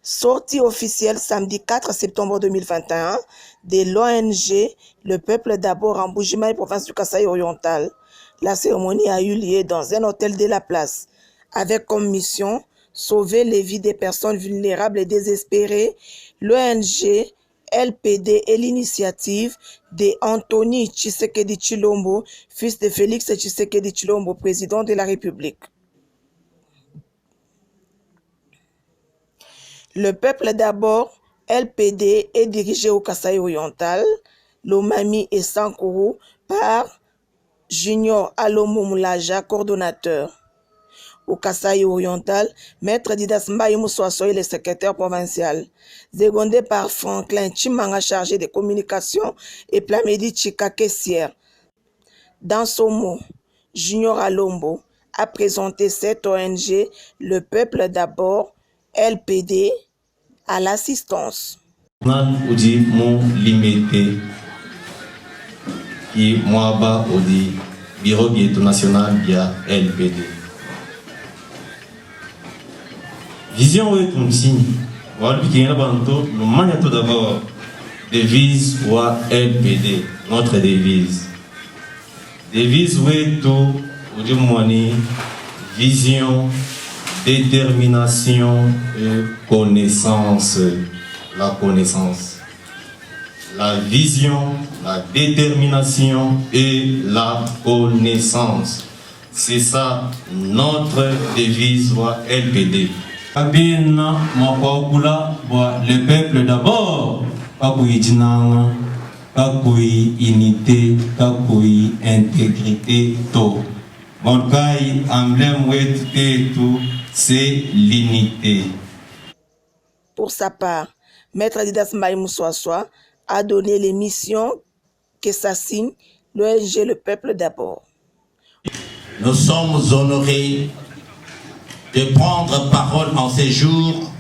Sortie officielle samedi 4 septembre 2021 de l'ONG Le Peuple d'abord en Bujimaï, province du Kasaï oriental. La cérémonie a eu lieu dans un hôtel de la place, avec comme mission sauver les vies des personnes vulnérables et désespérées. L'ONG LPD et l'initiative de Anthony Tshisekedi Tshilombo, fils de Félix Tshisekedi Tshilombo, président de la République. Le Peuple d'abord, LPD, est dirigé au Kasaï oriental, Lomami et Sankuru, par Junior Alomo Moulaja, coordonnateur. Au Kasaï oriental, Maître Didas Mbaye Moussoasso est le secrétaire provincial, secondé par Franklin Chimanga, chargé des communications, et Plamedi Chika, caissière. Dans son mot, Junior Alombo a présenté cette ONG, Le Peuple d'abord, LPD, à l'assistance. Odi mon limité qui moi bas odi bureau bieto national via LPD. Vision est un signe. Voilà qui est là-bas nous manions tout d'abord devise ou LPD, notre devise. Devise est tout odi moni vision, détermination et connaissance. La connaissance, la vision, la détermination et la connaissance. C'est ça notre devise LPD. Le peuple d'abord, unité, intégrité, tout. Mon cas, emblème, c'est l'unité. Pour sa part, Maître Didas Mbaye Moussoasso a donné les missions que s'assigne l'ONG Le Peuple d'abord. Nous sommes honorés de prendre parole en ces jours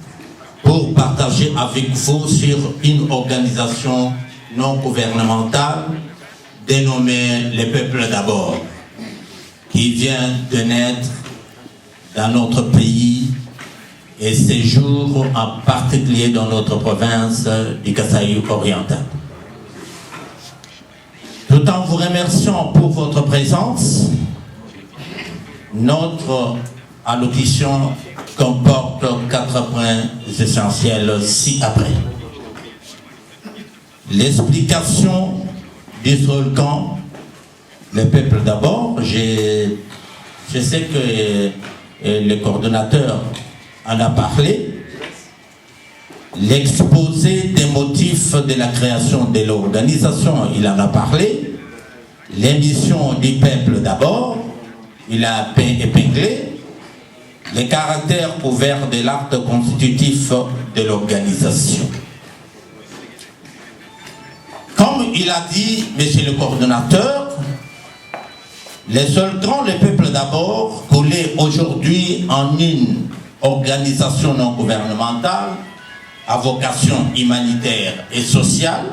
pour partager avec vous sur une organisation non gouvernementale dénommée Le Peuple d'abord, qui vient de naître dans notre pays et ces jours en particulier dans notre province du Kasaï oriental. Tout en vous remerciant pour votre présence, notre allocution comporte 4 points essentiels ci-après. L'explication du slogan Le Peuple d'abord. Je sais que le coordonnateur en a parlé. L'exposé des motifs de la création de l'organisation, il en a parlé. L'émission du peuple d'abord, il a épinglé. Le caractère ouvert de l'acte constitutif de l'organisation. Comme il a dit, monsieur le coordonnateur, le seul grand, le peuple d'abord, coulé aujourd'hui en une organisation non gouvernementale à vocation humanitaire et sociale,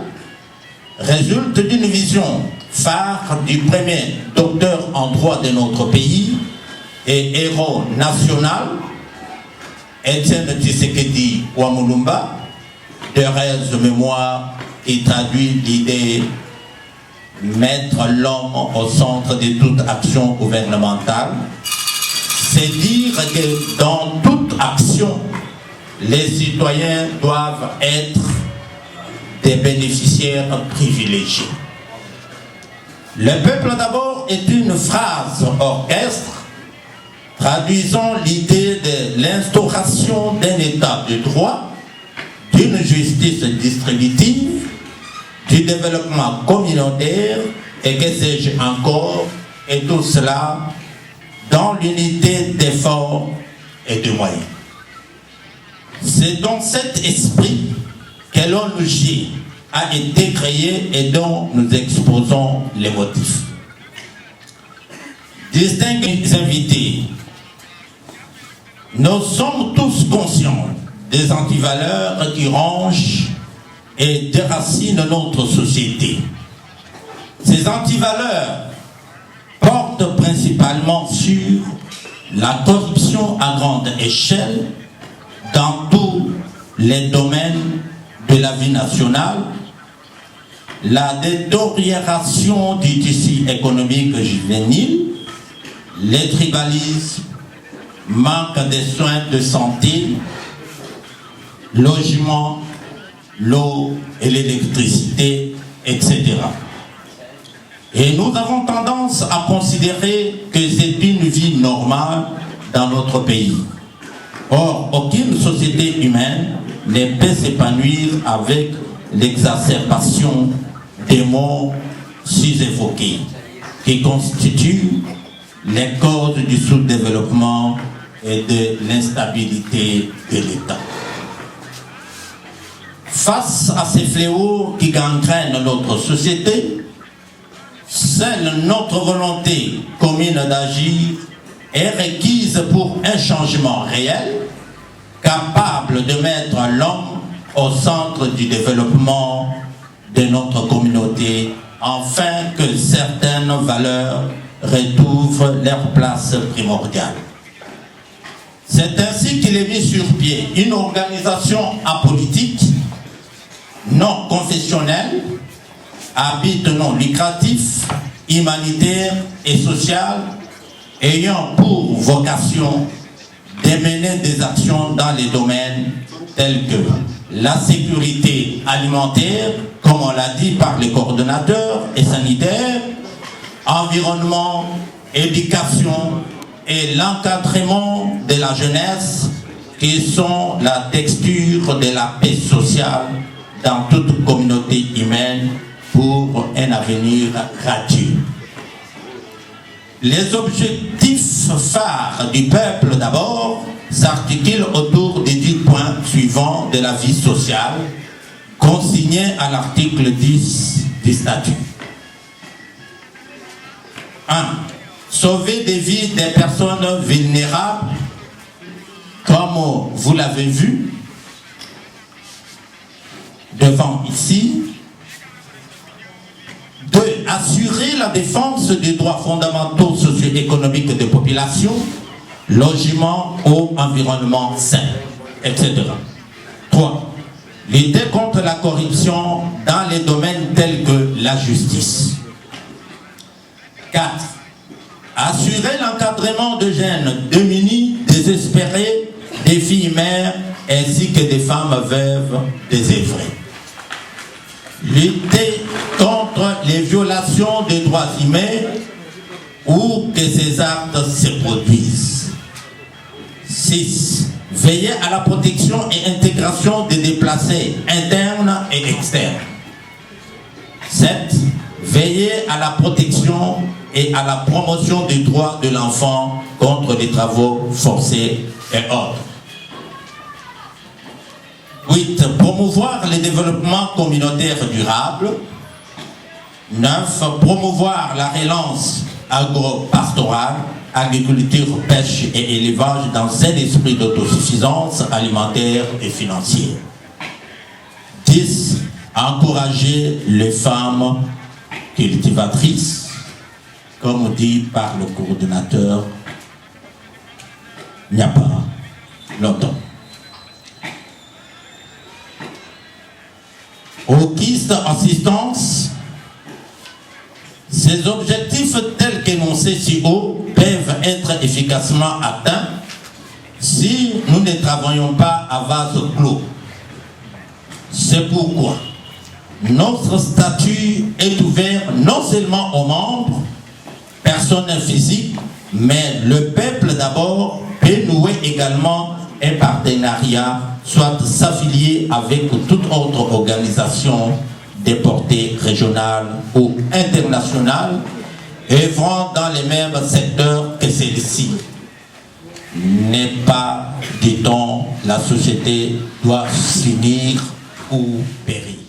résulte d'une vision phare du premier docteur en droit de notre pays et héros national, Étienne Tshisekedi Wamulumba, de rêve mémoire qui traduit l'idée mettre l'homme au centre de toute action gouvernementale. C'est dire que dans toute action, les citoyens doivent être des bénéficiaires privilégiés. Le peuple d'abord est une phrase orchestre traduisant l'idée de l'instauration d'un état de droit, d'une justice distributive, du développement communautaire et que sais-je encore, et tout cela dans l'unité d'efforts et de moyens. C'est dans cet esprit que l'ONG a été créée et dont nous exposons les motifs. Distingués invités, nous sommes tous conscients des antivaleurs qui rongent et déracinent notre société. Ces antivaleurs portent principalement sur la corruption à grande échelle dans tous les domaines de la vie nationale, la détérioration du tissu économique juvénile, les tribalismes, manque des soins de santé, logement, l'eau et l'électricité, etc. Et nous avons tendance à considérer que c'est une vie normale dans notre pays. Or, aucune société humaine ne peut s'épanouir avec l'exacerbation des maux sus-évoqués, qui constituent les causes du sous-développement et de l'instabilité de l'État. Face à ces fléaux qui gangrènent notre société, seule notre volonté commune d'agir est requise pour un changement réel, capable de mettre l'homme au centre du développement de notre communauté, afin que certaines valeurs retrouvent leur place primordiale. C'est ainsi qu'il est mis sur pied une organisation apolitique, non confessionnelle, à but non lucratif, humanitaire et social, ayant pour vocation de mener des actions dans les domaines tels que la sécurité alimentaire, comme on l'a dit par les coordonnateurs et sanitaires, environnement, éducation et l'encadrement de la jeunesse, qui sont la texture de la paix sociale dans toute communauté humaine pour un avenir radieux. Les objectifs phares du peuple d'abord s'articulent autour des 10 points suivants de la vie sociale consignés à l'article 10 du statut. 1. Sauver des vies des personnes vulnérables, comme vous l'avez vu devant ici. 2. Assurer la défense des droits fondamentaux socio-économiques des populations, logement, eau, environnement sain, etc. 3. Lutter contre la corruption dans les domaines tels que la justice. 4. Assurer l'encadrement de jeunes démunis, désespérés, des filles mères, ainsi que des femmes veuves désœuvrées. Lutter contre les violations des droits humains où que ces actes se produisent. 6. Veiller à la protection et intégration des déplacés internes et externes. 7. Veiller à la protection et à la promotion des droits de l'enfant contre les travaux forcés et autres. 8. Promouvoir le développement communautaire durable. 9. Promouvoir la relance agro-pastorale, agriculture, pêche et élevage dans un esprit d'autosuffisance alimentaire et financière. 10. Encourager les femmes cultivatrices, comme dit par le coordonnateur il n'y a pas longtemps. Au KIST Assistance, ces objectifs tels qu'énoncés si haut peuvent être efficacement atteints si nous ne travaillons pas à vase clos. C'est pourquoi notre statut est ouvert non seulement aux membres, personnes physiques, mais le peuple d'abord peut nouer également un partenariat, soit s'affilier avec toute autre organisation de portée régionale ou internationale, œuvrant dans les mêmes secteurs que celle-ci. N'est pas, dit-on, la société doit s'unir ou périr.